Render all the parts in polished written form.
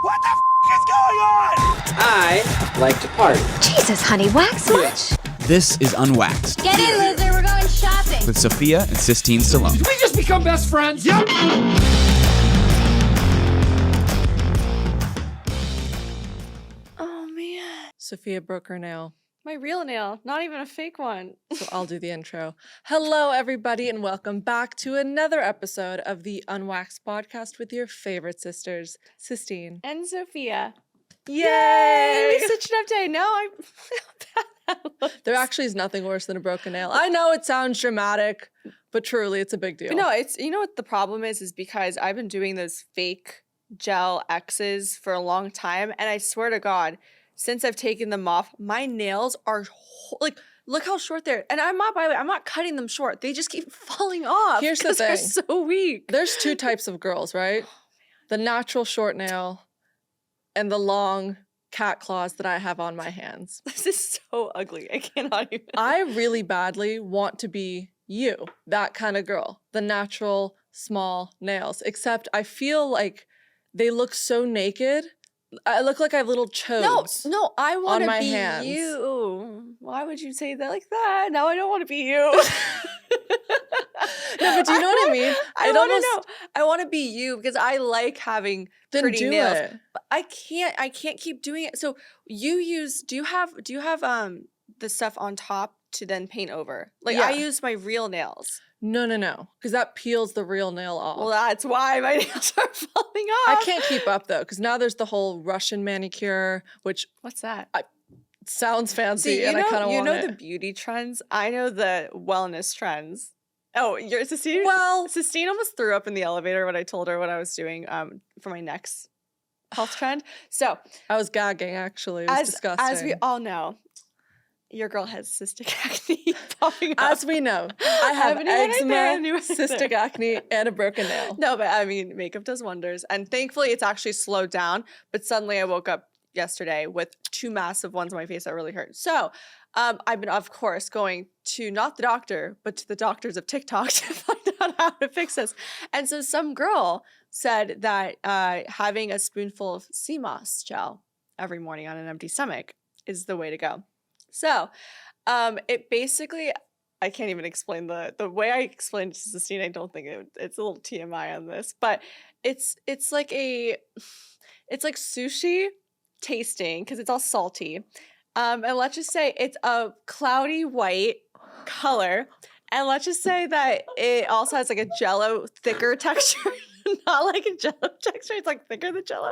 What the is going on? I like to party. Jesus, honey, wax much? This is Unwaxed Get in, loser, we're going shopping. with Sophia and Sistine Stallone. We just become best friends. Yep. Oh man, Sophia broke her nail, my real nail, not even a fake one. so I'll do the intro. Hello, everybody, and welcome back to another episode of the Unwaxed podcast with your favorite sisters, Sistine. And Sophia. Yay! We stitched it up today. No, There actually is nothing worse than a broken nail. I know it sounds dramatic, but truly, it's a big deal. But no, it's what the problem is because I've been doing those fake gel X's for a long time, and I swear to God, since I've taken them off, my nails are like, look how short they're. And I'm not cutting them short. They just keep falling off. Here's the they're thing. so weak. There's two types of girls, right? The natural short nail and the long cat claws that I have on my hands. This is so ugly. I cannot even. I really badly want to be you, that kind of girl, the natural small nails, except I feel like they look so naked. I look like I have little chodes. No, I want on my to be hands. you. Why would you say that like that? No, I don't want to be you. No, but do you know what I mean? I want to be you because I like having Then pretty do nails. it. But I can't keep doing it. So do you have the stuff on top to then paint over? Like Yeah. I use my real nails. No, because that peels the real nail off. Well, that's why my nails are falling off. I can't keep up though, because now there's the whole Russian manicure, which What's that? sounds fancy, See, and I kind of want it. the beauty trends. I know the wellness trends. Oh, you're Sistine? Well, Sistine almost threw up in the elevator when I told her what I was doing for my next health trend. So, I was gagging actually. It was disgusting. as we all know, your girl has cystic acne popping up. As we know, I have knew it right there, I knew eczema, it right cystic there. acne, and a broken nail. No, but I mean, makeup does wonders. And thankfully, it's actually slowed down. But suddenly, I woke up yesterday with two massive ones on my face that really hurt. So, I've been, of course, going to not the doctor, but to the doctors of TikTok to find out how to fix this. And so, some girl said that having a spoonful of sea moss gel every morning on an empty stomach is the way to go. So, it basically, I can't even explain the way I explained it to Sistine. I don't think it's a little TMI on this, but it's like sushi tasting because it's all salty. And let's just say it's a cloudy white color. And let's just say that it also has like a Jell-O thicker texture, not like a Jell-O texture. It's like thicker than Jell-O.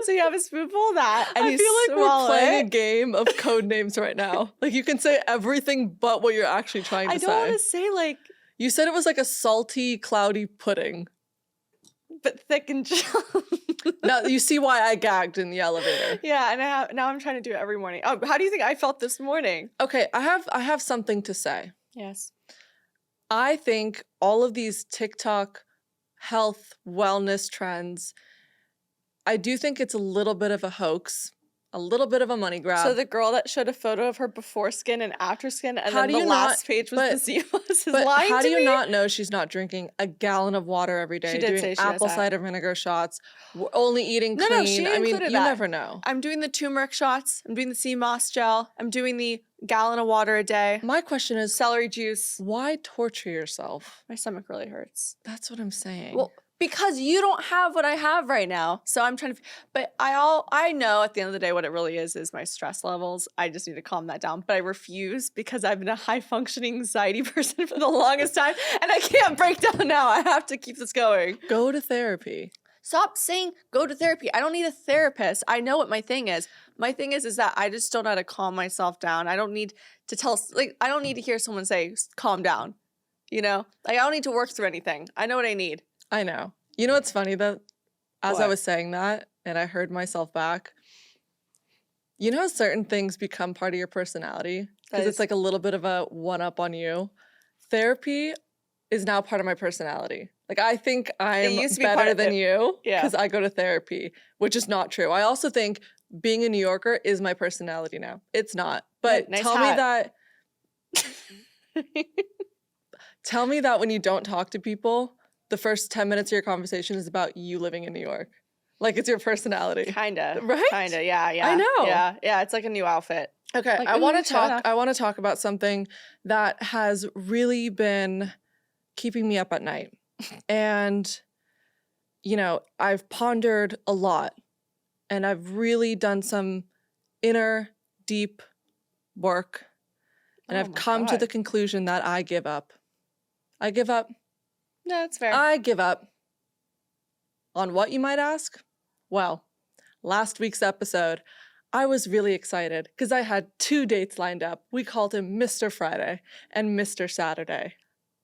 So you have a spoonful of that, and I you feel like we're swallow playing a it. game of code names right now. Like you can say everything but what you're actually trying to I say. don't want to say like, You said it was like a salty, cloudy pudding. but thick and Jell-O. Now you see why I gagged in the elevator. Yeah, and now I'm trying to do it every morning. Oh, how do you think I felt this morning? Okay, I have something to say. Yes. I think all of these TikTok health wellness trends, I do think it's a little bit of a hoax, a little bit of a money grab. So the girl that showed a photo of her before skin and after skin, and How then do the you last not- page was but- the Zevos is But lying how to do you me? not know she's not drinking a gallon of water every day, She did doing say she does apple that. cider vinegar shots, only eating No, clean? no, she I mean, included you that. never know. I'm doing the turmeric shots. I'm doing the sea moss gel. I'm doing the gallon of water a day. My question is, Celery juice. why torture yourself? My stomach really hurts. That's what I'm saying. Well, because you don't have what I have right now. So I'm trying to, but I know at the end of the day what it really is my stress levels. I just need to calm that down. But I refuse because I've been a high functioning anxiety person for the longest time and I can't break down now. I have to keep this going. Go to therapy. Stop saying go to therapy. I don't need a therapist. I know what my thing is. My thing is that I just don't know how to calm myself down. I don't need to I don't need to hear someone say, calm down. You know, like I don't need to work through anything. I know what I need. I know. You know what's funny though? As I What? was saying that and I heard myself back, you know how certain things become part of your personality? Because That it's is- like a little bit of a one-up on you. Therapy is now part of my personality. Like I think I'm used to be part better of than it. you Yeah. because I go to therapy, which is not true. I also think being a New Yorker is my personality now. It's not. But Nice tell hat. me that when you don't talk to people, the first 10 minutes of your conversation is about you living in New York. Like it's your personality. Kinda. Right? Kinda, yeah. I know. Yeah, it's like a new outfit. Okay, Like, I want to fair talk. enough. I want to talk about something that has really been keeping me up at night, and I've pondered a lot, and I've really done some inner deep work, and Oh I've my come to God. the conclusion that I give up. I give up. No, that's fair. I give up. On what, you might ask? Well, last week's episode, I was really excited because I had 2 dates lined up. We called him Mr. Friday and Mr. Saturday.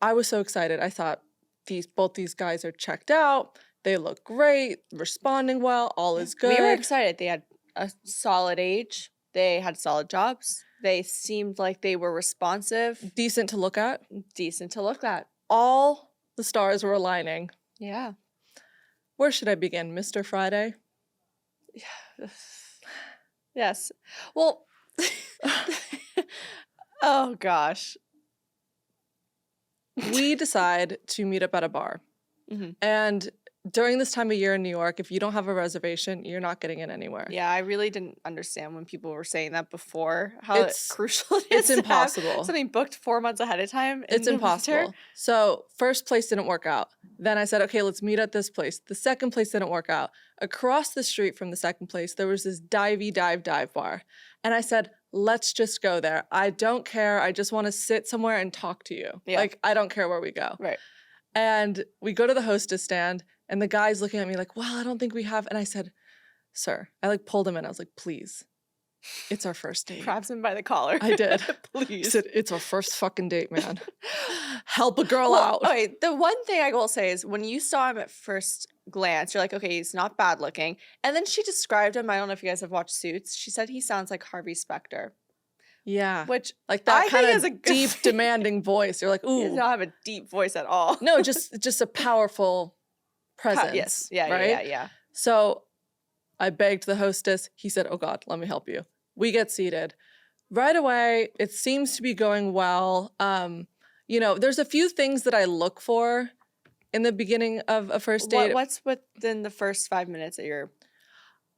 I was so excited. I thought both these guys are checked out. They look great, responding well, all is good. We were excited. They had a solid age. They had solid jobs. They seemed like they were responsive, Decent to look at. decent to look at. All the stars were aligning. Yeah. Where should I begin, Mr. Friday? Yes. Well, oh gosh. We decide to meet up at a bar. Mhm. And during this time of year in New York, if you don't have a reservation, you're not getting in anywhere. Yeah, I really didn't understand when people were saying that before, how It's- crucial it it's is to have impossible. something booked 4 months ahead of time. It's in the winter. impossible. So first place didn't work out. Then I said, okay, let's meet at this place. The second place didn't work out. Across the street from the second place, there was this dive bar. And I said, let's just go there. I don't care. I just want to sit somewhere and talk to you. Yeah. Like, I don't care where we go. Right. And we go to the hostess stand and the guy's looking at me like, well, I don't think we have. And I said, sir, I like pulled him in. I was like, please, it's our first date. Grabs him by the collar. I did. I Please. said, it's our first fucking date, man. Help a girl Well, out. okay, the one thing I will say is when you saw him at first glance, you're like, okay, he's not bad looking. And then she described him. I don't know if you guys have watched Suits. She said he sounds like Harvey Specter, Yeah. which Like I that think kind is a of good deep, thing. demanding voice. You're like, he does ooh. not have a deep voice at all. No, just a powerful presence. Yes. Yeah, right? yeah. So I begged the hostess. He said, oh God, let me help you. We get seated. Right away, it seems to be going well. There's a few things that I look for in the beginning of a first date. What's within the first 5 minutes that you're...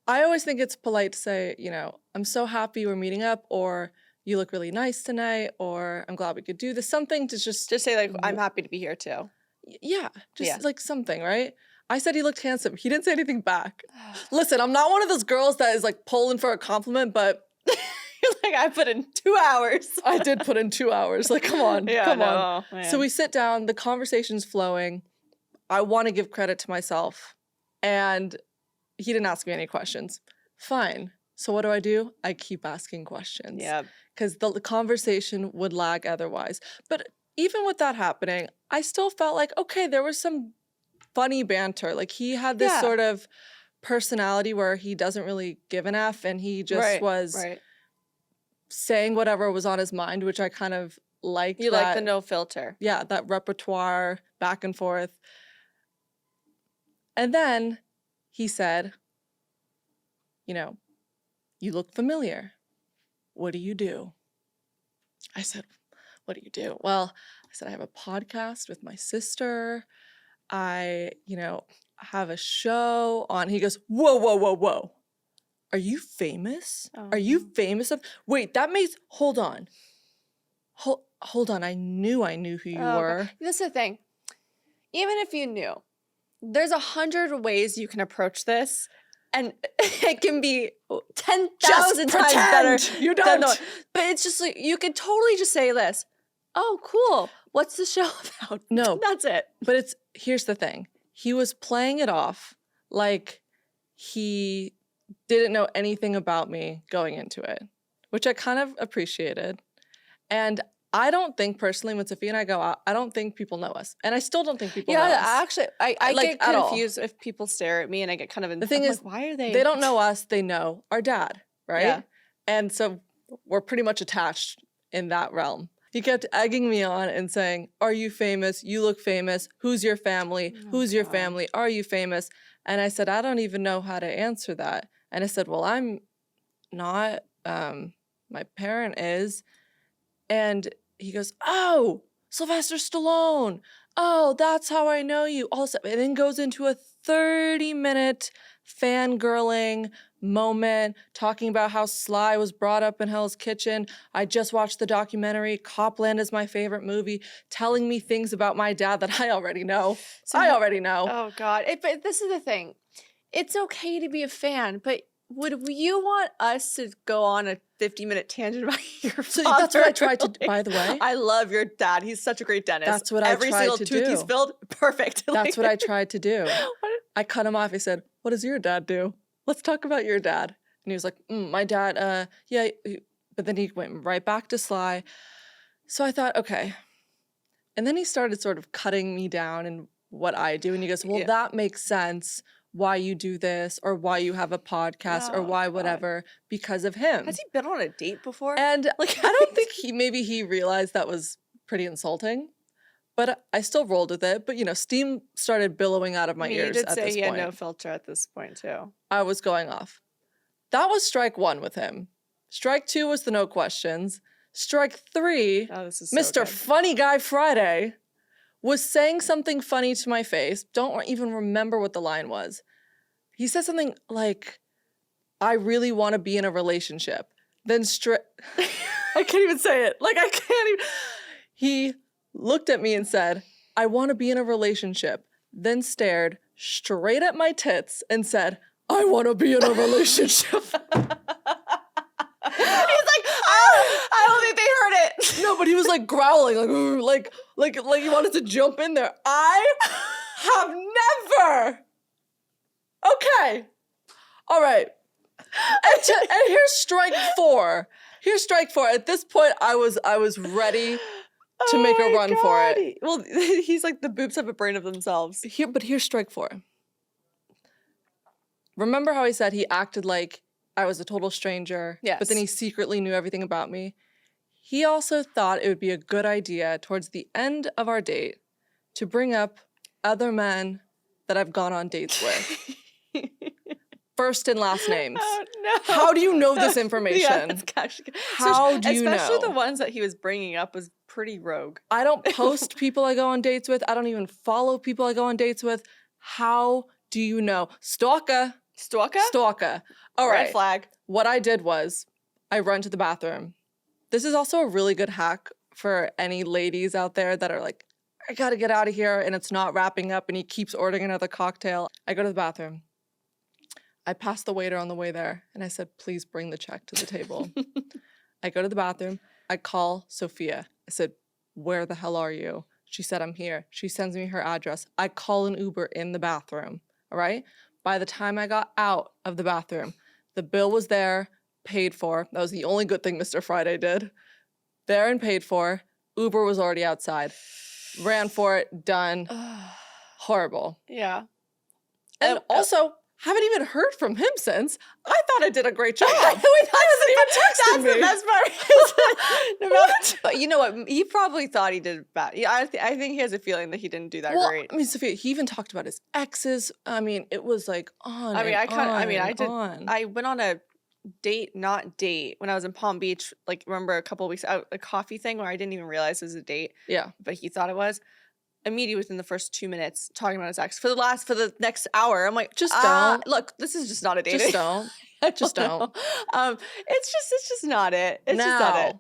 I always think it's polite to say, I'm so happy we're meeting up, or you look really nice tonight, or I'm glad we could do this. Something to just Just say, like, I'm happy to be here, too. yeah, just Yeah. like something, right? I said he looked handsome. He didn't say anything back. Listen, I'm not one of those girls that is like pulling for a compliment, but You're like, I put in 2 hours. I did put in 2 hours. Like, come on, come on. Man. So we sit down, the conversation's flowing. I want to give credit to myself. And he didn't ask me any questions. Fine. So what do? I keep asking questions. Yeah. Because the conversation would lag otherwise. But even with that happening, I still felt like, okay, there was some funny banter. Like he had this Yeah. sort of personality where he doesn't really give an F, and he just was Right. saying whatever was on his mind, which I kind of liked. You like the no filter. Yeah, that repertoire back and forth. And then he said, you look familiar. What do you do? I said, what do you do? Well, I said, I have a podcast with my sister. I, have a show on. He goes, whoa. Are you famous? Are you famous? Wait, that makes, hold on. Hold on. I knew who you were. This is the thing. Even if you knew, there's 100 ways you can approach this, and it can be 10,000 times better. You than don't. the- But it's just like, you could totally just say this. Oh, cool. What's the show about? No. That's it. But here's the thing. He was playing it off like he didn't know anything about me going into it, which I kind of appreciated. And I don't think personally when Sophia and I go out, I don't think people know us. And I still don't think people know us. Actually, I Like, get at all. confused if people stare at me and I get kind of... The thing I'm is, like, why are they... They don't know us, they know our dad, right? Yeah. And so we're pretty much attached in that realm. He kept egging me on and saying, are you famous? You look famous. Who's your family? Who's your family? Are you famous? And I said, I don't even know how to answer that. And I said, well, I'm not. My parent is. And he goes, oh, Sylvester Stallone. oh, that's how I know you. Also, and then goes into a 30-minute fangirling moment talking about how Sly was brought up in Hell's Kitchen. I just watched the documentary. Copland is my favorite movie. Telling me things about my dad that I already know. I already know. Oh God! But this is the thing. It's okay to be a fan, but would you want us to go on a 50-minute tangent about your So father? that's what I tried to do, by the way. I love your dad. He's such a great dentist. That's what I Every tried single to tooth do. he's filled, perfect. That's what I tried to do. What? I cut him off. I said, what does your dad do? Let's talk about your dad. And he was like, my dad, yeah. But then he went right back to Sly. So I thought, okay. And then he started sort of cutting me down in what I do. And he goes, well, that makes sense why you do this or why you have a podcast or why whatever because of him. Has he been on a date before? And like, I don't think maybe he realized that was pretty insulting. But I still rolled with it. But, steam started billowing out of my ears at this point. You did say he had no filter at this point, too. I was going off. That was strike 1 with him. Strike 2 was the no questions. Strike 3, this is so Mr. good. Funny Guy Friday was saying something funny to my face. Don't even remember what the line was. He said something like, I really want to be in a relationship. Then I can't even say it. Like, I can't even. He looked at me and said, I want to be in a relationship, then stared straight at my tits and said, I want to be in a relationship. He's like, oh, I don't think they heard it. No, but he was like growling, like he wanted to jump in there. I have never. Okay. All right. And here's strike 4. Here's strike 4. At this point, I was ready to make a run for it. Well, he's like, the boobs have a brain of themselves. But here's strike 4. Remember how he said he acted like I was a total stranger, yes. But then he secretly knew everything about me? He also thought it would be a good idea towards the end of our date to bring up other men that I've gone on dates with. First and last names. Oh, no. How do you know this information? Yeah, How do you know? Especially the ones that he was bringing up was pretty rogue. I don't post people I go on dates with. I don't even follow people I go on dates with. How do you know? Stalker. Stalker. All right. Red flag. What I did was I run to the bathroom. This is also a really good hack for any ladies out there that are like, I gotta get out of here and it's not wrapping up and he keeps ordering another cocktail. I go to the bathroom. I passed the waiter on the way there and I said, please bring the check to the table. I go to the bathroom. I call Sophia. I said, where the hell are you? She said, I'm here. She sends me her address. I call an Uber in the bathroom. All right. By the time I got out of the bathroom, the bill was there, paid for. That was the only good thing Mr. Friday did. There and paid for. Uber was already outside. Ran for it, done. Horrible. Yeah. And also, haven't even heard from him since. I thought I did a great job. That's the best part. What? But you know what? He probably thought he did bad. Yeah, I think he has a feeling that he didn't do that great. I mean, Sophia, he even talked about his exes. I mean, it was like on. I went on a not date when I was in Palm Beach. Like, remember a couple of weeks out, a coffee thing where I didn't even realize it was a date. Yeah, but he thought it was. Immediately within the first 2 minutes talking about his ex for the next hour. I'm like, just don't. Look, this is just not a date. Just don't. Just don't. It's just not it. It's now, just not it.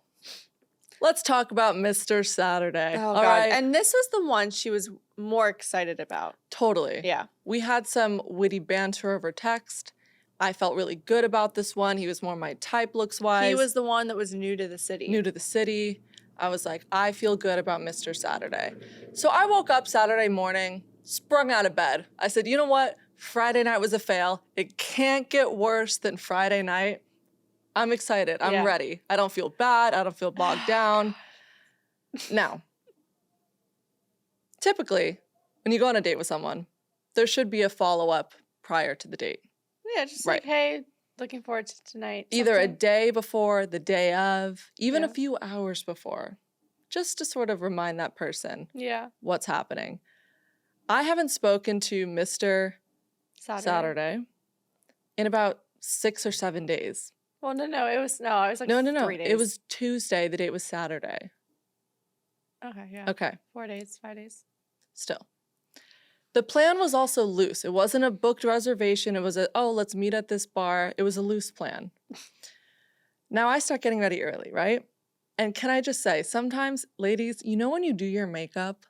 Let's talk about Mr. Saturday. Oh, all God. right. And this was the one she was more excited about. Totally. Yeah. We had some witty banter over text. I felt really good about this one. He was more my type looks-wise. He was the one that was new to the city. I was like, I feel good about Mr. Saturday. So I woke up Saturday morning, sprung out of bed. I said, you know what? Friday night was a fail. It can't get worse than Friday night. I'm excited. I'm ready. I don't feel bad. I don't feel bogged down. Now, typically, when you go on a date with someone, there should be a follow-up prior to the date. Yeah, just like, hey, looking forward to tonight. Either a day before, the day of, even a few hours before, just to sort of remind that person what's happening. I haven't spoken to Mr. Saturday in about 6 or 7 days. Well, I was like 3 days. It was Tuesday. The date was Saturday. Okay, yeah. Okay. 4 days, 5 days. still. The plan was also loose. It wasn't a booked reservation. It was let's meet at this bar. It was a loose plan. Now I start getting ready early, right? And can I just say, sometimes, ladies, you know when you do your makeup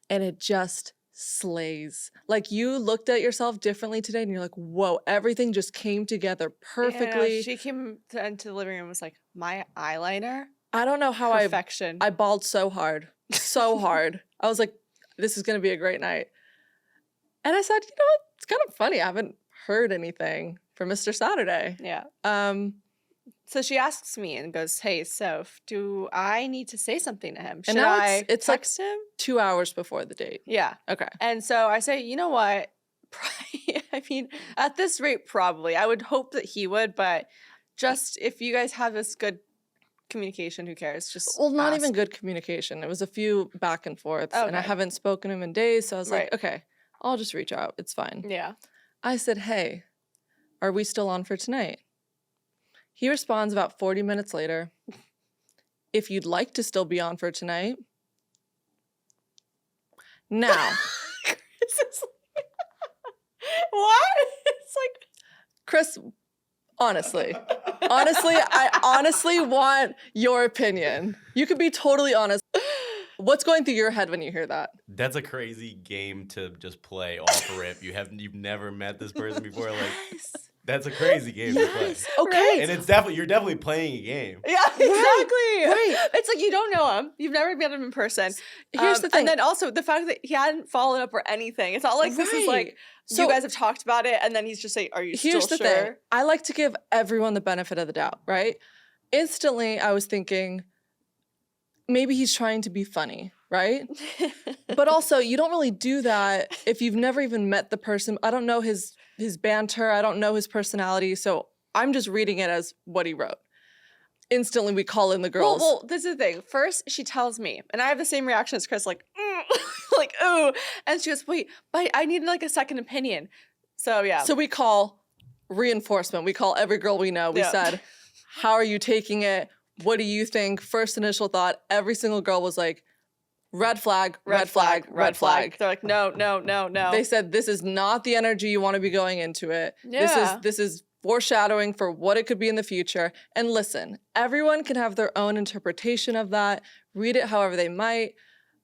and it just slays? Like you looked at yourself differently today and you're like, whoa, everything just came together perfectly. Yeah, she came into the living room and was like, my eyeliner? I don't know how Perfection. I bawled so hard. So hard. I was like, this is going to be a great night. And I said, you know what? It's kind of funny. I haven't heard anything from Mr. Saturday. Yeah. So she asks me and goes, hey, Soph, do I need to say something to him? Should now I it's text him? 2 hours before the date. Yeah. Okay. And so I say, you know what? I mean, at this rate, probably. I would hope that he would, but just if you guys have this good communication, who cares? Just not ask. even good communication. It was a few back and forths, and I Okay. haven't spoken to him in days, so I was Right. like, okay, I'll just reach out. It's fine. Yeah. I said, hey, are we still on for tonight? He responds about 40 minutes later, if you'd like to still be on for tonight. Now, It's just like, what? It's like, Chris, honestly, I honestly want your opinion. You could be totally honest. What's going through your head when you hear that? That's a crazy game to just play off rip. You've never met this person before. Like that's a crazy game to play. Okay. And you're definitely playing a game. yeah, exactly. right. It's like you don't know him. You've never met him in person. Here's the thing. And then also the fact that he hadn't followed up or anything. It's not like this is like So- you guys have talked about it and then he's just like, are you Here's still the sure? thing. I like to give everyone the benefit of the doubt, right? Instantly, I was thinking, maybe he's trying to be funny, right? But also, you don't really do that if you've never even met the person. I don't know his banter. I don't know his personality. So I'm just reading it as what he wrote. Instantly, we call in the girls. Well, this is the thing. First, she tells me, and I have the same reaction as Chris, like, like, ooh. And she goes, wait, but I need like a second opinion. So, yeah. So we call reinforcement. We call every girl we know. We Yeah. said, how are you taking it? What do you think? First initial thought, every single girl was like, red flag, red flag, red flag. They're like, no, no, no, no. They said, this is not the energy you want to be going into it. Yeah. This is foreshadowing for what it could be in the future. And listen, everyone can have their own interpretation of that, read it however they might.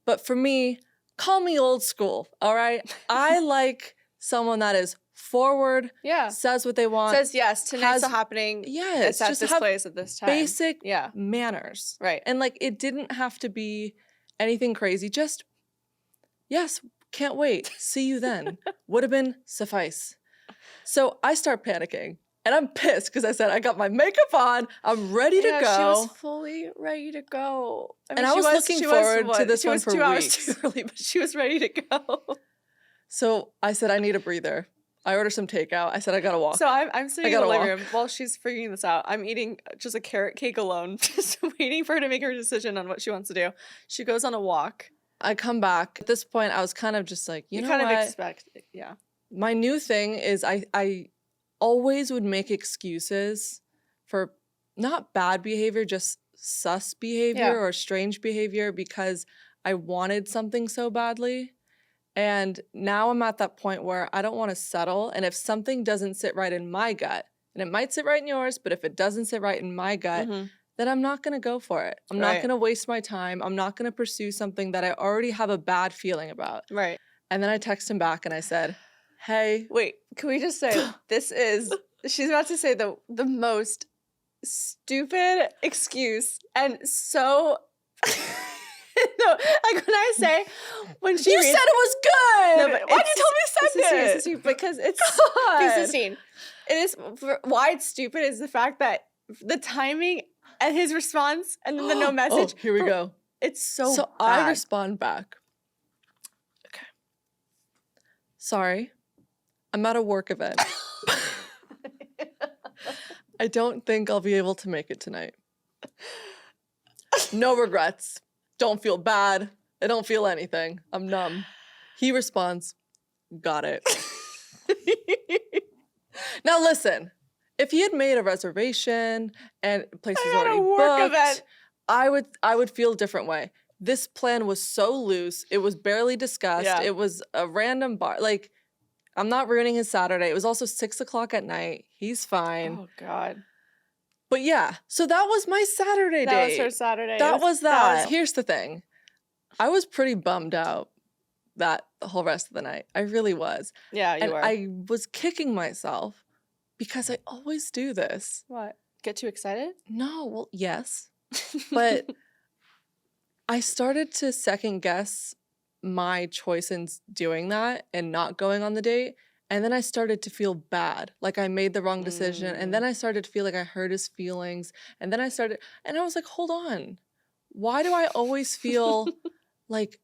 But for me, call me old school, all right? I like someone that is forward, yeah. says what they want. Says yes, tonight's has- happening. yes, It's at just this have place at this time. basic Yeah. manners. Right. And like, it didn't have to be anything crazy. Just, yes, can't wait. See you then. Would have been suffice. So I start panicking. And I'm pissed because I said, I got my makeup on. I'm ready to Yeah, go. she was fully ready to go. And I was looking forward to this she one was for 2 hours weeks. too early, but she was ready to go. So I said, I need a breather. I ordered some takeout. I said, I got to walk. So I'm sitting in the gotta living walk. room while she's figuring this out. I'm eating just a carrot cake alone, just waiting for her to make her decision on what she wants to do. She goes on a walk. I come back. At this point, I was kind of just like, you know kind what? of expect it, yeah. My new thing is I always would make excuses for not bad behavior, just sus behavior Yeah. or strange behavior because I wanted something so badly. And now I'm at that point where I don't want to settle. And if something doesn't sit right in my gut, and it might sit right in yours, but if it doesn't sit right in my gut, Mhm. then I'm not going to go for it. I'm not Right. going to waste my time. I'm not going to pursue something that I already have a bad feeling about. Right. And then I text him back and I said, hey, Wait, can we just say this is she's about to say the most stupid excuse and so no, like when I say when she you reads, said it was good. No, but Why'd it's- you tell me to send it? Sistine, because it's God. Sistine. It is why it's stupid is the fact that the timing and his response and then the no message. Oh, here we go. It's so So bad. I respond back. Okay. Sorry. I'm at a work event. I don't think I'll be able to make it tonight. No regrets. Don't feel bad. I don't feel anything. I'm numb. He responds, got it. Now listen, if he had made a reservation and place is I had a already work booked, event. I would feel a different way. this plan was so loose. It was barely discussed. Yeah. It was a random bar. Like, I'm not ruining his Saturday. It was also 6:00 at night. He's fine. Oh God. But yeah, so that was my Saturday That was date. her Saturday. That was that. was- Here's the thing. I was pretty bummed out the whole rest of the night. I really was. Yeah, you And were. I was kicking myself because I always do this. What? Get too excited? No, well, yes. But I started to second guess my choice in doing that and not going on the date. And then I started to feel bad, like I made the wrong decision. And then I started to feel like I hurt his feelings. And then I was like, hold on. Why do I always feel like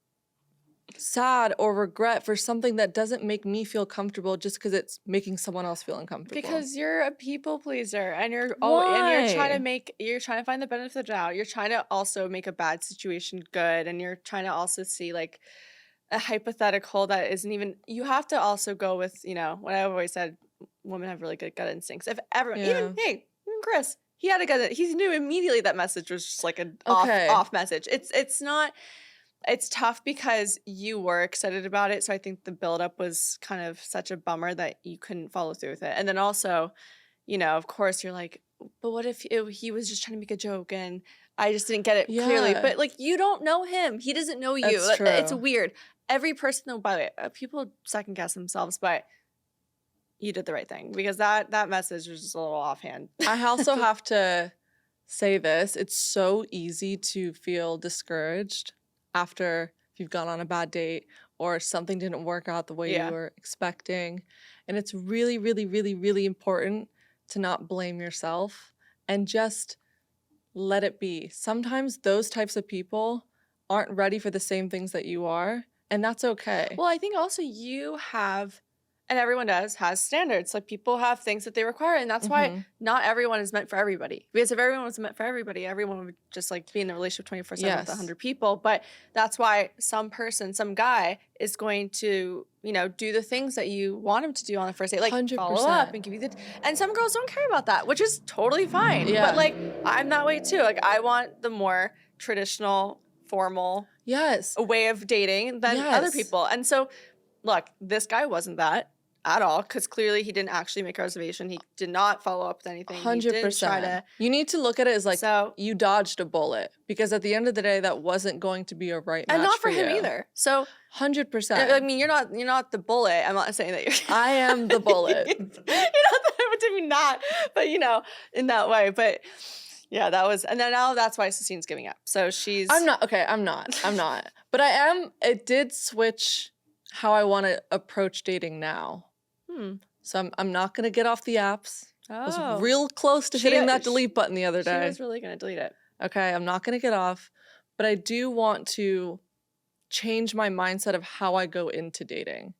sad or regret for something that doesn't make me feel comfortable just because it's making someone else feel uncomfortable? Because you're a people pleaser and you're and you're trying to find the benefit of the doubt. You're trying to also make a bad situation good, and you're trying to also see like a hypothetical that isn't even. You have to also go with, you know, what I've always said, women have really good gut instincts. If everyone, even Chris, he had a gut. He knew immediately that message was just like an off message. It's not. It's tough because you were excited about it. So I think the buildup was kind of such a bummer that you couldn't follow through with it. And then also, you know, of course, you're like, but what if he was just trying to make a joke and I just didn't get it clearly? Yeah. But like, you don't know him. He doesn't know you. That's true. It's weird. Every person, though, by the way, people second guess themselves, but you did the right thing because that message was just a little offhand. I also have to say this. It's so easy to feel discouraged after you've gone on a bad date or something didn't work out the way you were expecting. And it's really, really, really, really important to not blame yourself and just let it be. Sometimes those types of people aren't ready for the same things that you are, and that's okay. Well, I think also you have, and everyone has standards. Like people have things that they require, and that's why not everyone is meant for everybody. Because if everyone was meant for everybody, everyone would just like be in a relationship 24/7 with 100 people. But that's why some guy is going to, you know, do the things that you want him to do on the first date, like 100%. follow up and give you and some girls don't care about that, which is totally fine. Yeah. But like I'm that way too. Like I want the more traditional, formal way of dating than other people. And so look, this guy wasn't that at all, because clearly he didn't actually make a reservation. He did not follow up with anything. 100%. You need to look at it as like you dodged a bullet, because at the end of the day, that wasn't going to be a right match and not for him you. either. So 100%. I mean, you're not the bullet. I'm not saying that you're. I am the bullet. You're not the, to me not, but you know, in that way. But yeah, that was, and then now that's why Sistine's giving up. So she's. I'm not. But I am. It did switch how I want to approach dating now. So I'm not going to get off the apps. I was real close to hitting that delete button the other day. She was really going to delete it. Okay, I'm not going to get off, but I do want to change my mindset of how I go into dating.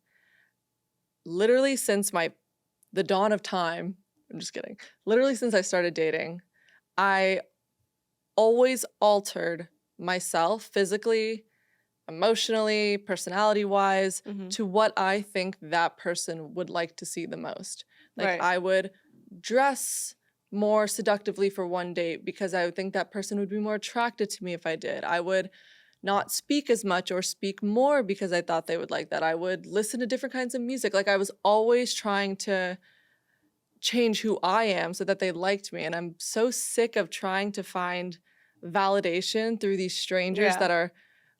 Literally since the dawn of time, I'm just kidding. Literally since I started dating, I always altered myself physically, emotionally, personality-wise, to what I think that person would like to see the most. Like I would dress more seductively for one date because I would think that person would be more attracted to me if I did. I would not speak as much or speak more because I thought they would like that. I would listen to different kinds of music. Like I was always trying to change who I am so that they liked me. And I'm so sick of trying to find validation through these strangers that are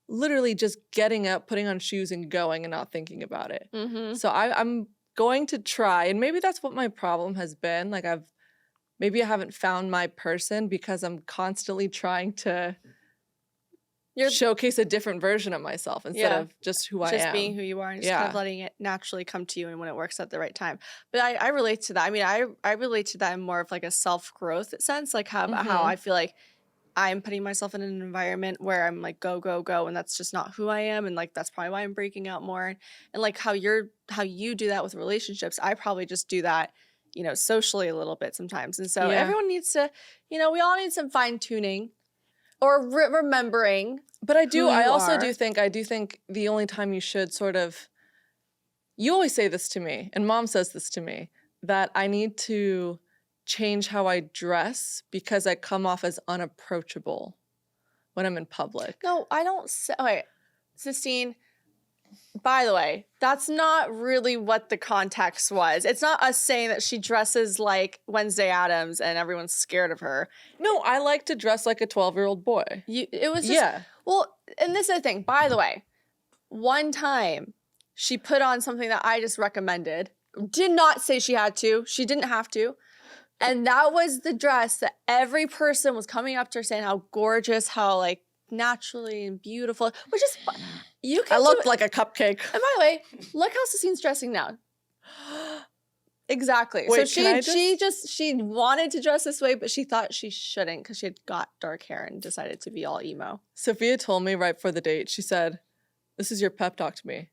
literally just getting up, putting on shoes and going and not thinking about it. So I'm going to try, and maybe that's what my problem has been. Like maybe I haven't found my person because I'm constantly trying to showcase a different version of myself instead of just who I am. Just being who you are and just kind of letting it naturally come to you and when it works at the right time. But I relate to that. I mean, I relate to that in more of like a self-growth sense, like how I feel like I'm putting myself in an environment where I'm like, go, go, go. And that's just not who I am. And like, that's probably why I'm breaking out more. And like how you do that with relationships, I probably just do that, you know, socially a little bit sometimes. And so everyone needs to, you know, we all need some fine tuning or remembering. But I also do think the only time you should sort of, you always say this to me, and mom says this to me, that I need to change how I dress because I come off as unapproachable when I'm in public. No, I don't say. Okay, Sistine. By the way, that's not really what the context was. It's not us saying that she dresses like Wednesday Addams and everyone's scared of her. No, I like to dress like a 12-year-old boy. It was just, Yeah. well, and this is the thing. By the way, one time she put on something that I just recommended. Did not say she had to. She didn't have to. And that was the dress that every person was coming up to her saying how gorgeous, how like naturally and beautiful, which is you can I do looked it. like a cupcake. And by the way, look how Sistine's dressing now. Exactly. Wait, so can I she wanted to dress this way, but she thought she shouldn't because she had got dark hair and decided to be all emo. Sophia told me right before the date, she said, this is your pep talk to me.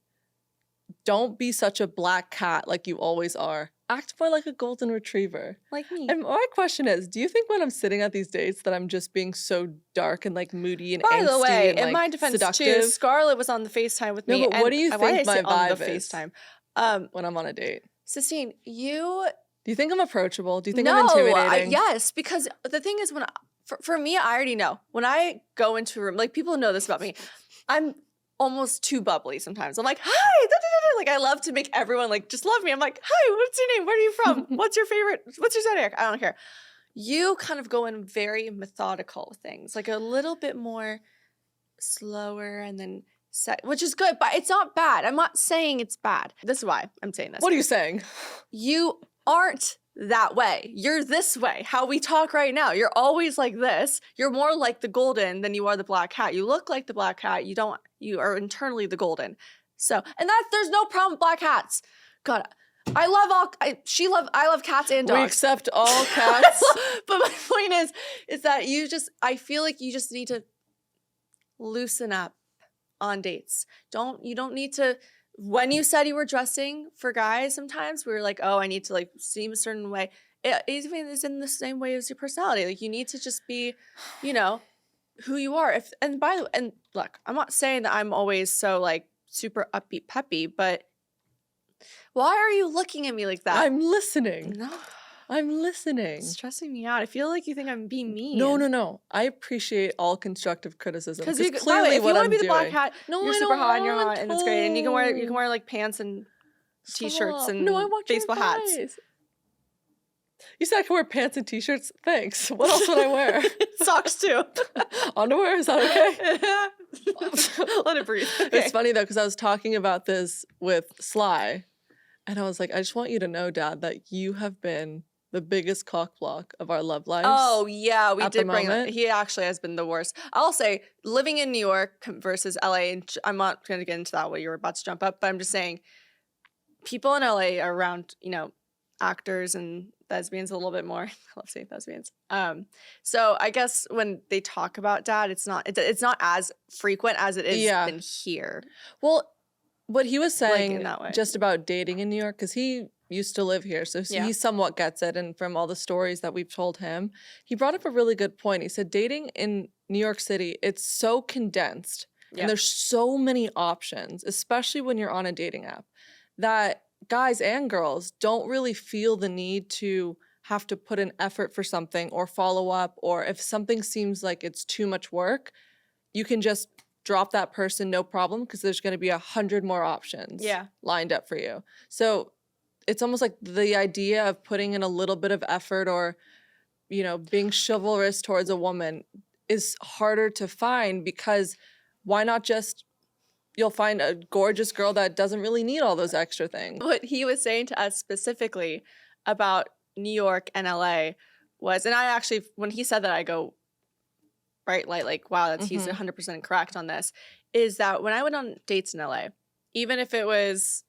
Don't be such a black cat like you always are. Act more like a golden retriever. Like me. And my question is, do you think when I'm sitting at these dates that I'm just being so dark and like moody and By angsty the way, and in like my defense seductive too, Scarlett was on the FaceTime with No, me. but what do you why think did I say my on the vibe is? FaceTime? when I'm on a date? Sistine, you Do you think I'm approachable? Do you think no, I'm intimidating? yes, because the thing is, for me, I already know when I go into a room, like people know this about me, I'm almost too bubbly sometimes. I'm like, hi, da, da, da, da. Like I love to make everyone like just love me. I'm like, hi, what's your name? Where are you from? What's your favorite? What's your zodiac? I don't care. You kind of go in very methodical with things, like a little bit more slower, and then which is good, but it's not bad. I'm not saying it's bad. This is why I'm saying this. What are you saying? You aren't that way. You're this way. How we talk right now. You're always like this. You're more like the golden than you are the black cat. You look like the black cat. You are internally the golden. So, and there's no problem with black cats. God, I love cats and dogs. We accept all cats. But my point is that I feel like you just need to loosen up on dates. You don't need to. When you said you were dressing for guys, sometimes we were like, oh, I need to like seem a certain way. It even is in the same way as your personality. Like you need to just be, who you are. And look, I'm not saying that I'm always so like super upbeat peppy, but why are you looking at me like that? I'm listening. No, I'm listening. it's stressing me out. I feel like you think I'm being mean. No. I appreciate all constructive criticism. Because Because clearly, clearly if you what want I'm to be the black doing. hat, No, you're I super don't hot and you're hot, want and it's great. And you can to. wear like pants and t-shirts Stop. and No, I want your baseball hats. advice. You said I can wear pants and t-shirts? Thanks. What else would I wear? Socks too. Underwear? Is that okay? Let it breathe. Okay. It's funny though, because I was talking about this with Sly, and I was like, I just want you to know, Dad, that you have been the biggest cock block of our love lives. Oh yeah, we at did the bring. moment. He actually has been the worst. I'll say, living in New York versus LA. And I'm not going to get into that. What you were about to jump up, but I'm just saying, people in LA are around, actors and lesbians a little bit more. I love saying lesbians. So I guess when they talk about Dad, it's not as frequent as it is in here. Well, what he was Like, saying in that way. just about dating in New York, because he used to live here, so Yeah. he somewhat gets it. And from all the stories that we've told him, he brought up a really good point. He said dating in New York City, it's so condensed Yeah. and there's so many options, especially when you're on a dating app, that guys and girls don't really feel the need to have to put an effort for something or follow up, or if something seems like it's too much work, you can just drop that person, no problem, because there's going to be 100 more options lined up for you. So it's almost like the idea of putting in a little bit of effort or, being chivalrous towards a woman is harder to find, because why not just, you'll find a gorgeous girl that doesn't really need all those extra things. What he was saying to us specifically about New York and LA was, and I actually, when he said that, I go, bright light, like, wow, he's 100% correct on this, is that when I went on dates in LA, even if it was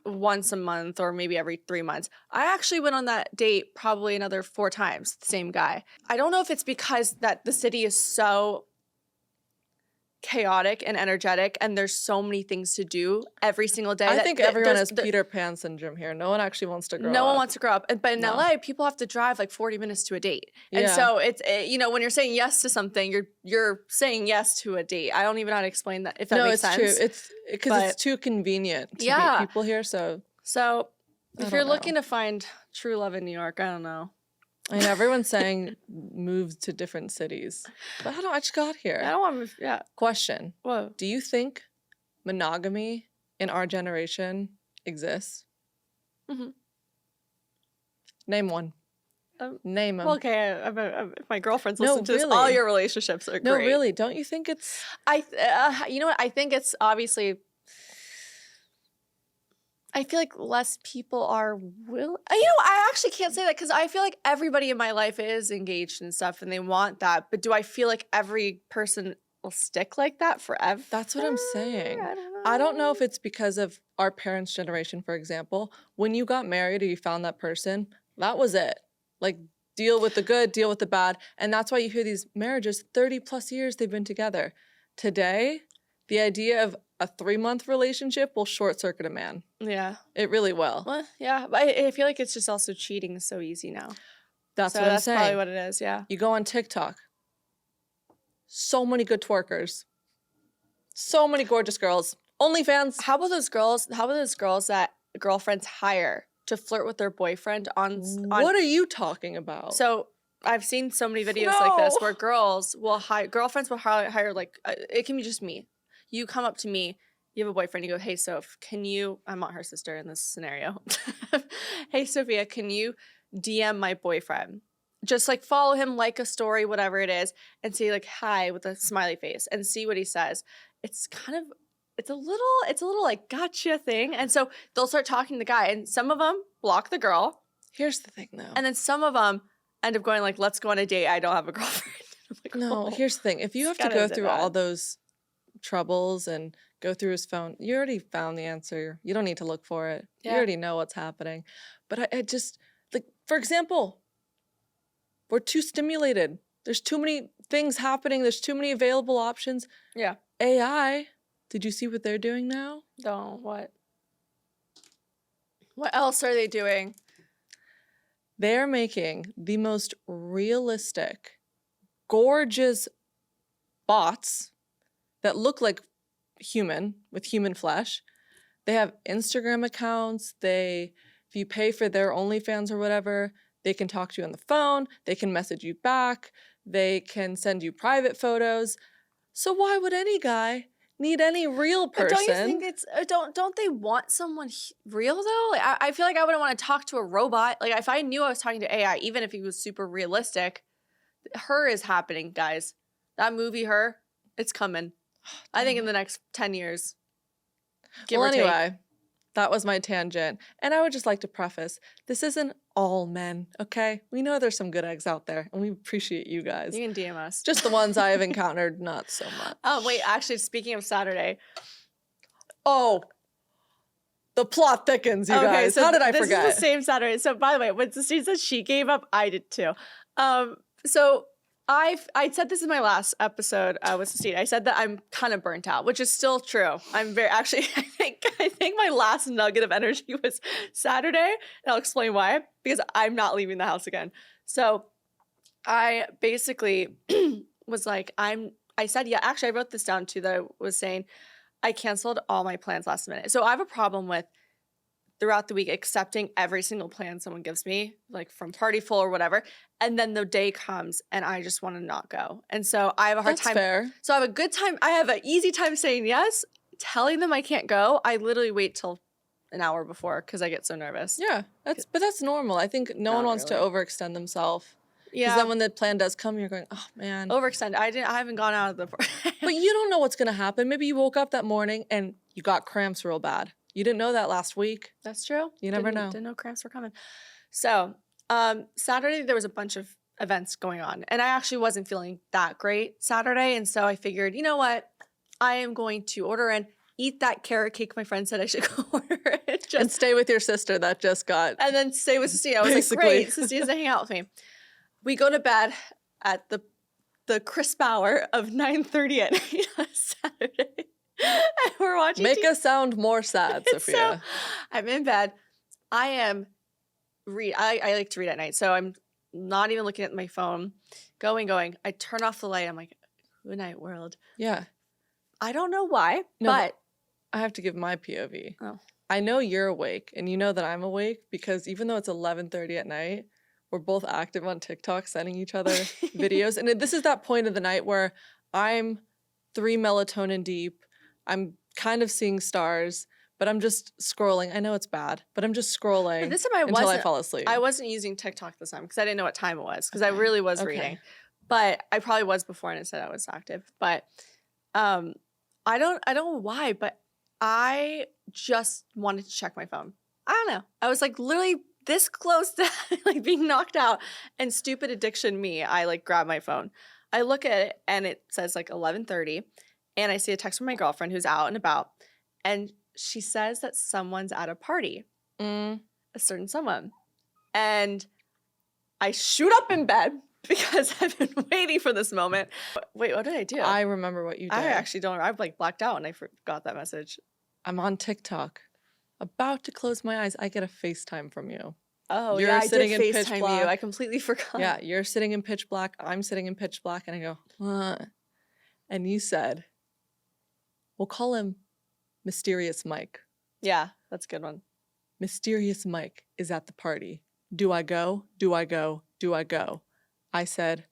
once a month or maybe every 3 months, I actually went on that date probably another 4 times, the same guy. I don't know if it's because that the city is so chaotic and energetic and there's so many things to do every single day. I think everyone has there's- Peter Pan syndrome here. No one actually wants to grow up. No one wants to grow up. But in No. LA, people have to drive like 40 minutes to a date. And Yeah. so it's, when you're saying yes to something, you're saying yes to a date. I don't even know how to explain that, if that No, makes it's sense. true. It's because But- it's too convenient to Yeah. meet people here. So So I if you're don't know. looking to find true love in New York, I don't know. I mean, everyone's saying move to different cities. But I just got here. I don't want to move. Yeah. Question. Whoa. Do you think monogamy in our generation exists? Mm-hmm. Name one. Name them. Well, okay. If my girlfriends No, listen to this, really. all your relationships are No, great. really. Don't you think it's... You know what? I think it's obviously... I feel like less people are I actually can't say that because I feel like everybody in my life is engaged and stuff and they want that. But do I feel like every person will stick like that forever? That's what I'm saying. I I don't know if it's because of our parents' generation, for example. When you got married or you found that person, that was it. Like, deal with the good, deal with the bad. And that's why you hear these marriages, 30 plus years they've been together. Today, the idea of a 3-month relationship will short circuit a man. Yeah. It really will. Well, yeah. But I feel like it's just also cheating is so easy now. That's So what I'm that's saying. probably what it is, yeah. You go on TikTok. So many good twerkers. So many gorgeous girls. OnlyFans. How about those girls that girlfriends hire to flirt with their boyfriend on What are you talking about? So I've seen so many videos like this No. where girlfriends will hire like, it can be just me. You come up to me, you have a boyfriend, you go, hey, Soph, I'm not her sister in this scenario. Hey, Sophia, can you DM my boyfriend? Just like follow him, like a story, whatever it is, and say like hi with a smiley face and see what he says. It's a little like gotcha thing. And so they'll start talking to the guy and some of them block the girl. Here's the thing though. And then some of them end up going like, let's go on a date. I don't have a girlfriend. I'm like, No, oh. here's the thing. If you have to Gotta go do through that. all those troubles and go through his phone, you already found the answer. You don't need to look for it. You Yeah. already know what's happening. But I just, like, for example, we're too stimulated. There's too many things happening. There's too many available options. Yeah. AI, did you see what they're doing now? Don't. What else are they doing? They're making the most realistic, gorgeous bots that look like human with human flesh. They have Instagram accounts. If you pay for their OnlyFans or whatever, they can talk to you on the phone. They can message you back. They can send you private photos. So why would any guy need any real person? But don't you think it's don't they want someone real though? Like, I feel like I wouldn't want to talk to a robot. Like if I knew I was talking to AI, even if he was super realistic, Her is happening, guys. That movie, Her, it's coming. I think in the next 10 years. Give or take. Anyway, that was my tangent. And I would just like to preface, this isn't all men, okay? We know there's some good eggs out there, and we appreciate you guys. You can DM us. Just the ones I have encountered, not so much. Oh, wait, actually, speaking of Saturday. Oh, the plot thickens, you guys. How did I forget? This is the same Saturday. So, by the way, when Sistine said she gave up, I did too. So I said this in my last episode with Sistine. I said that I'm kind of burnt out, which is still true. I'm very actually. I think my last nugget of energy was Saturday, and I'll explain why. Because I'm not leaving the house again. So I basically was like, I said, yeah. Actually, I wrote this down too. That I was saying I canceled all my plans last minute. So I have a problem with throughout the week accepting every single plan someone gives me, like from Party Full or whatever. And then the day comes and I just want to not go. And so I have a hard time. Fair. So I have a good time. I have an easy time saying yes. Telling them I can't go, I literally wait till an hour before because I get so nervous. Yeah, that's normal. I think no one wants to overextend themselves. Yeah. Because then when the plan does come, you're going, oh man. Overextend. I haven't gone out of the. But you don't know what's gonna happen. Maybe you woke up that morning and you got cramps real bad. You didn't know that last week. That's true. You never know. Didn't know cramps were coming. So Saturday there was a bunch of events going on, and I actually wasn't feeling that great Saturday, and so I figured, you know what, I am going to order in, eat that carrot cake my friend said I should go order it, And stay with your sister that just got. and then stay with Sistine. I was Basically. like, great, Sistine's to hang out with me. We go to bed at the crisp hour of 9:30 at night on Saturday. And we're watching Make TV. us sound more sad, Sophia. So I'm in bed. I am I like to read at night, so I'm not even looking at my phone. Going. I turn off the light. I'm like, good night, world. Yeah. I don't know why, No, but I have to give my POV. Oh. I know you're awake and you know that I'm awake because even though it's 11:30 at night, we're both active on TikTok, sending each other videos. And this is that point of the night where I'm 3 melatonin deep. I'm kind of seeing stars, but I'm just scrolling. I know it's bad, but I'm just scrolling This time until I fall asleep. I wasn't using TikTok this time because I didn't know what time it was because I really was reading. But I probably was before and it said I was active. But I don't know why, but I just wanted to check my phone. I don't know. I was like literally this close to like being knocked out, and stupid addiction me, I like grab my phone. I look at it and it says like 11:30, and I see a text from my girlfriend who's out and about, and she says that someone's at a party, a certain someone, and I shoot up in bed because I've been waiting for this moment. Wait, what did I do? I remember what you did. I actually don't. I've like blacked out when I forgot that message. I'm on TikTok, about to close my eyes. I get a FaceTime from you. Oh, You're yeah, sitting I did in pitch FaceTime black. you. I completely forgot. Yeah, you're sitting in pitch black. I'm sitting in pitch black, and I go, and you said, we'll call him Mysterious Mike. Yeah, that's a good one. Mysterious Mike is at the party. Do I go? Do I go? Do I go? I said,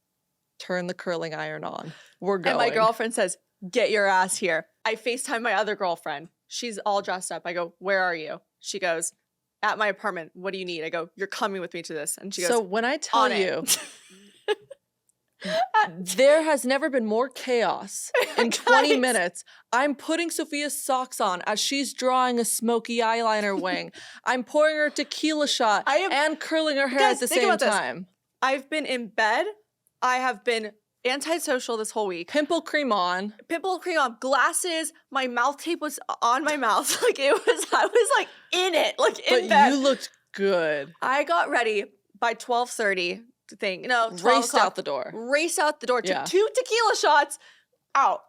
turn the curling iron on. We're going. And my girlfriend says, get your ass here. I FaceTime my other girlfriend. She's all dressed up. I go, where are you? She goes, at my apartment. What do you need? I go, you're coming with me to this. And she goes, so when I tell on you, it. there has never been more chaos in 20 Guys. minutes. I'm putting Sophia's socks on as she's drawing a smoky eyeliner wing. I'm pouring her a tequila shot and curling her hair Guys, at the think same about this. time. I've been in bed. I have been antisocial this whole week. Pimple cream on. Pimple cream on, glasses. My mouth tape was on my mouth. Like I was like in it, like in But bed. you looked good. I got ready by 12:30 to think, 12 Raced o'clock. out the door. Raced out the door. Yeah. Took 2 tequila shots. Out.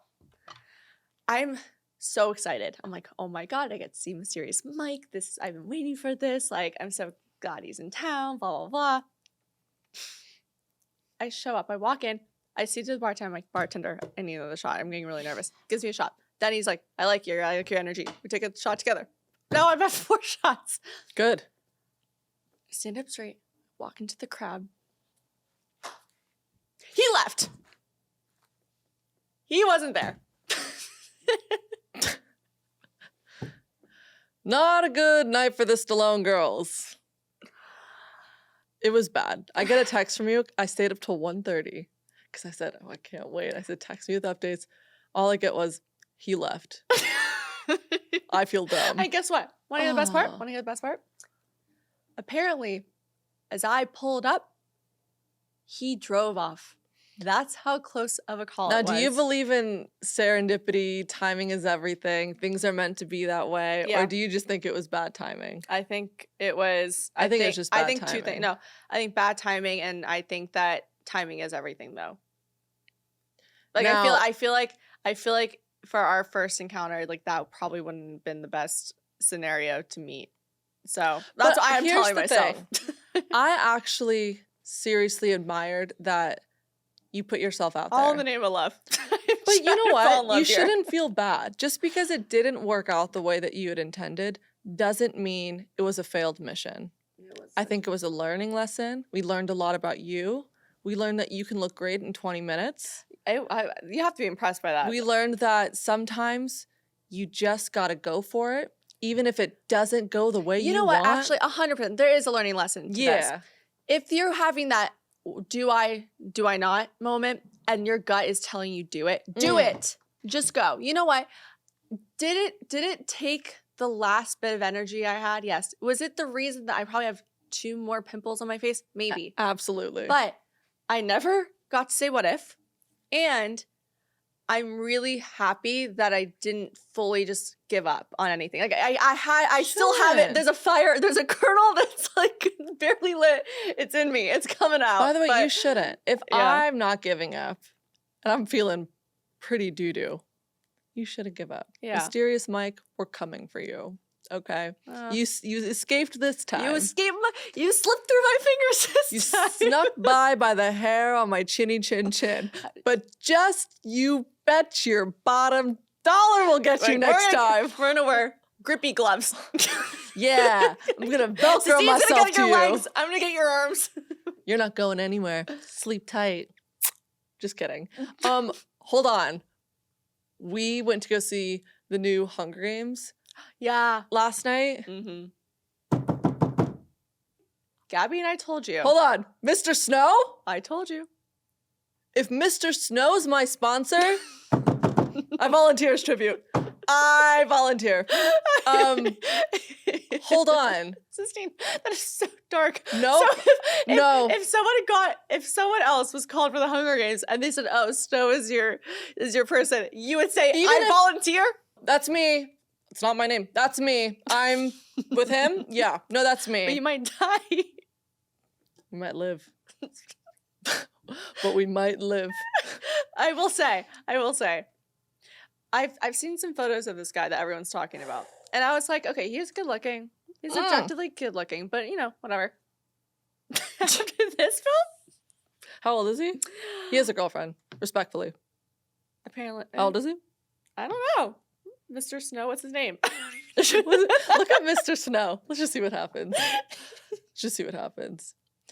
I'm so excited. I'm like, oh my God, I get to see Mysterious Mike. I've been waiting for this. Like, I'm so glad he's in town, blah, blah, blah. I show up, I walk in, I see to the bartender, I'm like, bartender, I need another shot. I'm getting really nervous. Gives me a shot. Then he's like, I like your energy. We take a shot together. Now I've had 4 shots. Good. I stand up straight, walk into the crowd. He left. He wasn't there. Not a good night for the Stallone girls. It was bad. I get a text from you. I stayed up till 1:30 because I said, oh, I can't wait. I said, text me with updates. All I get was, he left. I feel dumb. And guess what? Want to hear the best part? Want to hear the best part? Apparently, as I pulled up, he drove off. That's how close of a call Now, it was. do you believe in serendipity? Timing is everything. Things are meant to be that way. Yeah. Or do you just think it was bad timing? I think it was. I think it was just bad I think 2 timing. things. No, I think bad timing, and I think that timing is everything, though. Like Now- I feel like for our first encounter, like that probably wouldn't have been the best scenario to meet. So that's But what I'm here's telling the myself. I actually seriously admired that you put yourself out there. All in the name of love. But you know what? You shouldn't feel bad. Just because it didn't work out the way that you had intended doesn't mean it was a failed mission. I think it was a learning lesson. We learned a lot about you. We learned that you can look great in 20 minutes. You have to be impressed by that. We learned that sometimes you just got to go for it, even if it doesn't go the way you know want. what? Actually, 100%. There is a learning lesson to this. Yeah. If you're having that do I not moment and your gut is telling you do it, do it. Just go. You know what? Did it take the last bit of energy I had? Yes. Was it the reason that I probably have 2 more pimples on my face? Maybe. Absolutely. But I never got to say what if. And I'm really happy that I didn't fully just give up on anything. Like I still have it. There's a fire. There's a kernel that's like barely lit. It's in me. It's coming out. By the way, you shouldn't. If Yeah. I'm not giving up and I'm feeling pretty doo-doo, you shouldn't give up. Yeah. Mysterious Mike, we're coming for you. Okay. You escaped this time. You escaped. You slipped through my fingers You this time. snuck by the hair on my chinny chin chin. But just you bet your bottom dollar we'll get you Like, next time. We're gonna wear grippy gloves. Yeah. I'm gonna Velcro Sistine's myself gonna get to your you. legs. I'm gonna get your arms. You're not going anywhere. Sleep tight. Just kidding. Hold on. We went to go see the new Hunger Games Yeah. last night. Mm-hmm. Gabby and I told you. Hold on. Mr. Snow? I told you. If Mr. Snow's my sponsor, I volunteer as tribute. I volunteer. Hold on. Sistine, that is so dark. No, So no. If someone else was called for the Hunger Games and they said, "Oh, Snow is your person," you would say, Even "I if- volunteer." That's me. It's not my name. That's me. I'm with him. Yeah. No, that's me. But you might die. We might live. But we might live. I will say. I've seen some photos of this guy that everyone's talking about. And I was like, okay, he's good looking. He's objectively good looking, but whatever. After this film? How old is he? He has a girlfriend, respectfully. Apparently. How old is he? I don't know. Mr. Snow, what's his name? Look at Mr. Snow. Let's just see what happens.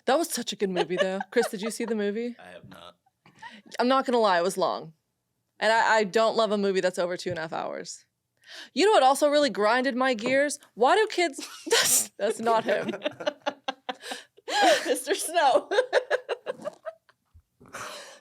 That was such a good movie, though. Chris, did you see the movie? I have not. I'm not gonna lie, it was long. And I don't love a movie that's over 2.5 hours. You know what also really grinded my gears? Why do kids... That's not him. Mr. Snow.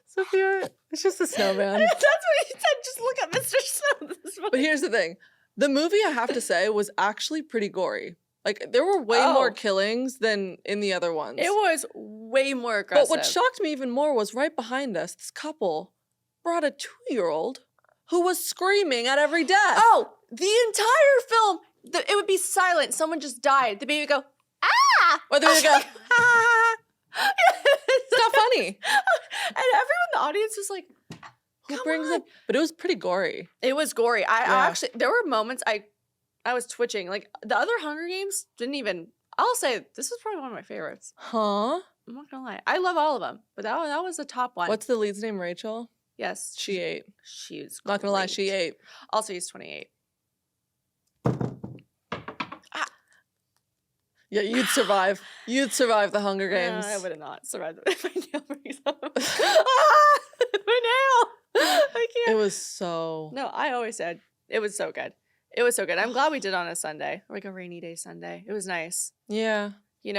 Sophia, it's just a snowman. That's what he said. Just look at Mr. Snow. But here's the thing. The movie, I have to say, was actually pretty gory. Like, there were way more killings than in the other ones. It was way more aggressive. But what shocked me even more was right behind us, this couple brought a 2-year-old who was screaming at every death. Oh, the entire film, it would be silent. Someone just died. The baby would go, ah! Or they would go, ah! it's not funny. And everyone in the audience was like, Who come brings on. it? But it was pretty gory. It was gory. I Yeah. actually, there were moments I was twitching. Like, the other Hunger Games didn't even, I'll say, this is probably one of my favorites. Huh? I'm not gonna lie. I love all of them, but that was the top one. What's the lead's name, Rachel? Yes. She ate. She was Not gonna lie, she great. ate. Also, he's 28. Yeah, you'd survive. You'd survive the Hunger Games. I would have not survived if my nail breaks up. Ah, my nail! I can't. It was so... No, I always said it was so good. It was so good. I'm glad we did on a Sunday, like a rainy day Sunday. It was nice. Yeah. We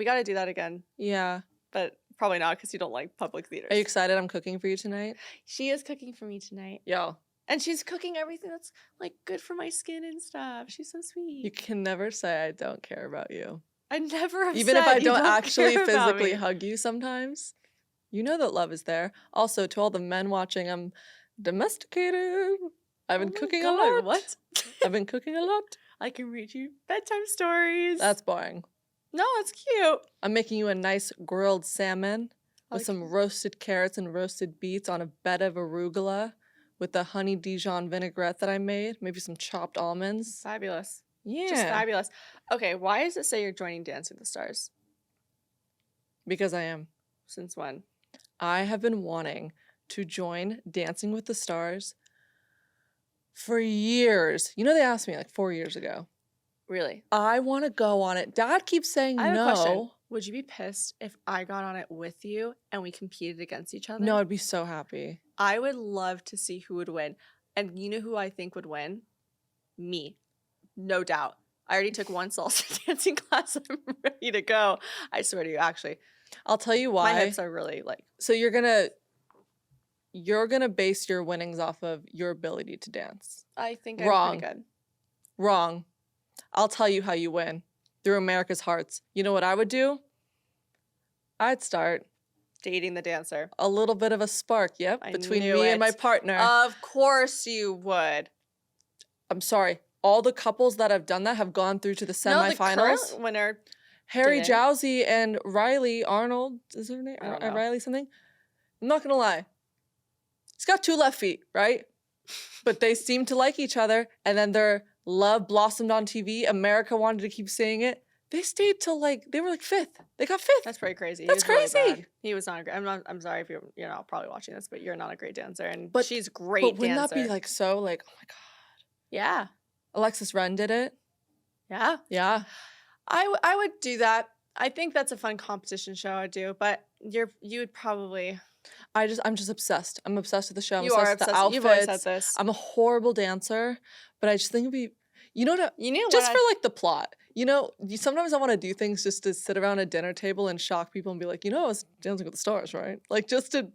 got to do that again, Yeah. but probably not because you don't like public theaters. Are you excited I'm cooking for you tonight? She is cooking for me tonight. Yeah. And she's cooking everything that's like good for my skin and stuff. She's so sweet. You can never say I don't care about you. I never have Even said if I you don't actually care about physically me. hug you sometimes, you know that love is there. Also, to all the men watching, I'm domesticated. I've been Oh my cooking God, a lot. What? I've been cooking a lot. I can read you bedtime stories. That's boring. No, it's cute. I'm making you a nice grilled salmon with Like- some roasted carrots and roasted beets on a bed of arugula with the honey Dijon vinaigrette that I made. Maybe some chopped almonds. Fabulous. Yeah. Just fabulous. Okay, why does it say you're joining Dancing with the Stars? Because I am. Since when? I have been wanting to join Dancing with the Stars for years. You know, they asked me like 4 years ago. Really? I want to go on it. Dad keeps saying I have no. a question. Would you be pissed if I got on it with you and we competed against each other? No, I'd be so happy. I would love to see who would win. And you know who I think would win? Me. No doubt. I already took one salsa dancing class. I'm ready to go. I swear to you, actually. I'll tell you My why. hips are really like, So you're gonna base your winnings off of your ability to dance. I think I'm Wrong. pretty good. Wrong. I'll tell you how you win. Through America's hearts. You know what I would do? I'd start Dating the dancer. a little bit of a spark, yep, I between knew me and my it. partner. Of course you would. I'm sorry. All the couples that have done that have gone through to the No, the semifinals. current winner. Harry didn't. Jowsey and Riley Arnold, is her name? I don't know. Riley something? I'm not gonna lie. He's got 2 left feet, right? But they seem to like each other, and then their love blossomed on TV. America wanted to keep saying it. They stayed till they were 5th. They got 5th. That's pretty crazy. That's he was really crazy. bad. He was not a great. I'm sorry if you're not probably watching this, but you're not a great dancer, and But- she's a great But wouldn't dancer. that be so oh my God. Yeah, Alexis Wren did it. yeah. Yeah. I would do that. I think that's a fun competition show I'd do, but you would probably. I'm just obsessed. I'm obsessed with the show. I'm You are obsessed with the obsessed. outfits. You've always said this. I'm a horrible dancer, but I just think it'd be, you know what? You know just what for like the plot. You know, sometimes I want to do things just to sit around a dinner table and shock people and be like, you know, I was Dancing with the Stars, right? Like just to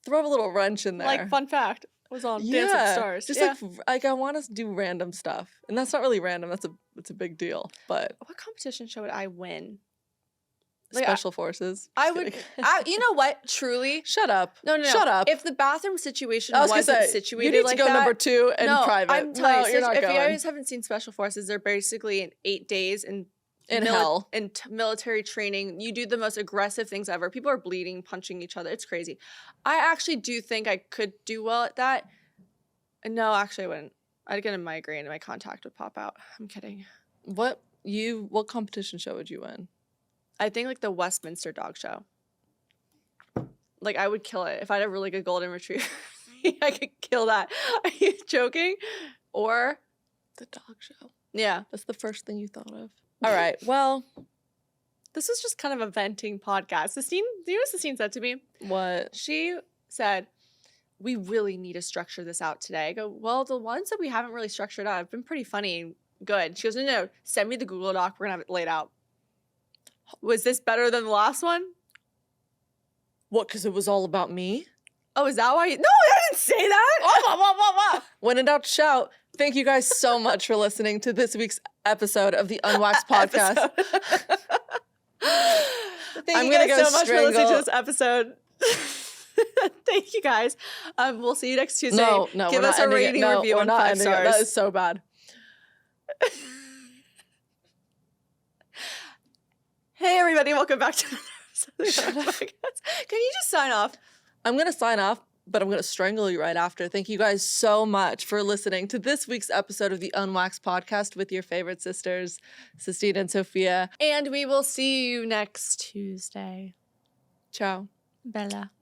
throw a little wrench in there. Like fun fact was on Dance with the Stars. Just Yeah. like I want to do random stuff, and that's not really random. It's a big deal. But What competition show would I win? Like, Special Forces. I Just would. kidding. You know what? Truly. Shut up. No. Shut up. If the bathroom situation I was gonna wasn't say, situated you need like to go that, number 2 and no, private. I'm telling no, you, you're not if going. you guys haven't seen Special Forces, they're basically in 8 days in hell. military training. You do the most aggressive things ever. People are bleeding, punching each other. It's crazy. I actually do think I could do well at that. No, actually, I wouldn't. I'd get a migraine and my contact would pop out. I'm kidding. What competition show would you win? I think like the Westminster Dog Show. Like I would kill it if I had a really good golden retriever. I could kill that. Are you joking? Or The dog show. yeah, That's the first thing you thought of. All right. Well, this was just kind of a venting podcast. Sistine, do you know what Sistine said to me? what? She said, "We really need to structure this out today." I go, "Well, the ones that we haven't really structured out have been pretty funny and good." She goes, "No, send me the Google Doc. We're gonna have it laid out." Was this better than the last one? What? Because it was all about me? Oh, is that why? No, I didn't say that. When in doubt, shout. Thank you guys so much for listening to this week's episode of the Unwaxed podcast. Thank I'm you gonna guys go so much for listening to strangle- this episode. Thank you guys. We'll see you next Tuesday. No, Give we're us not a ending it. rating No, review we're on not 5 ending it. stars. That is so bad. Hey everybody, welcome back to another episode of the podcast. Can you just sign off? I'm going to sign off, but I'm going to strangle you right after. Thank you guys so much for listening to this week's episode of the Unwaxed podcast with your favorite sisters, Sistine and Sophia. And we will see you next Tuesday. Ciao. Bella.